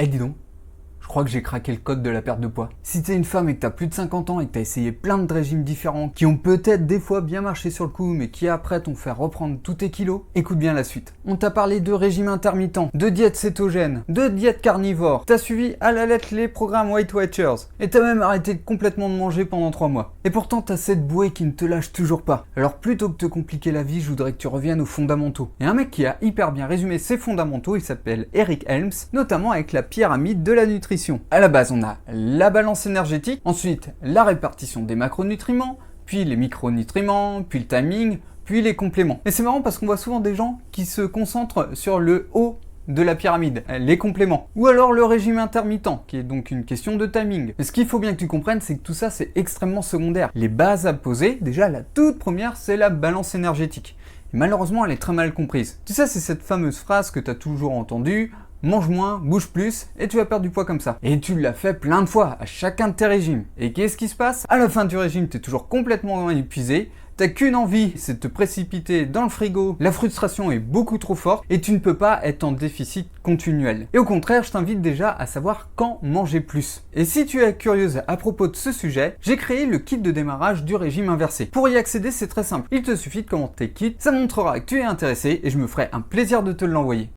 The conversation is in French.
Eh dis donc, je crois que j'ai craqué le code de la perte de poids. Si t'es une femme et que t'as plus de 50 ans et que t'as essayé plein de régimes différents qui ont peut-être des fois bien marché sur le coup mais qui après t'ont fait reprendre tous tes kilos, écoute bien la suite. On t'a parlé de régime intermittent, de diète cétogène, de diète carnivore, t'as suivi à la lettre les programmes Weight Watchers et t'as même arrêté complètement de manger pendant 3 mois. Et pourtant t'as cette bouée qui ne te lâche toujours pas. Alors plutôt que de te compliquer la vie, je voudrais que tu reviennes aux fondamentaux. Et un mec qui a hyper bien résumé ces fondamentaux, il s'appelle Eric Helms, notamment avec la pyramide de la nutrition. À la base, on a la balance énergétique, ensuite la répartition des macronutriments, puis les micronutriments, puis le timing, puis les compléments. Et c'est marrant parce qu'on voit souvent des gens qui se concentrent sur le haut de la pyramide, les compléments. Ou alors le régime intermittent, qui est donc une question de timing. Mais ce qu'il faut bien que tu comprennes, c'est que tout ça, c'est extrêmement secondaire. Les bases à poser, déjà la toute première, c'est la balance énergétique. Et malheureusement, elle est très mal comprise. Tu sais, c'est cette fameuse phrase que tu as toujours entendue: mange moins, bouge plus, et tu vas perdre du poids comme ça. Et tu l'as fait plein de fois, à chacun de tes régimes. Et qu'est-ce qui se passe? À la fin du régime, tu es toujours complètement épuisé, t'as qu'une envie, c'est de te précipiter dans le frigo, la frustration est beaucoup trop forte, et tu ne peux pas être en déficit continuel. Et au contraire, je t'invite déjà à savoir quand manger plus. Et si tu es curieuse à propos de ce sujet, j'ai créé le kit de démarrage du régime inversé. Pour y accéder, c'est très simple. Il te suffit de commenter kit, ça montrera que tu es intéressé, et je me ferai un plaisir de te l'envoyer.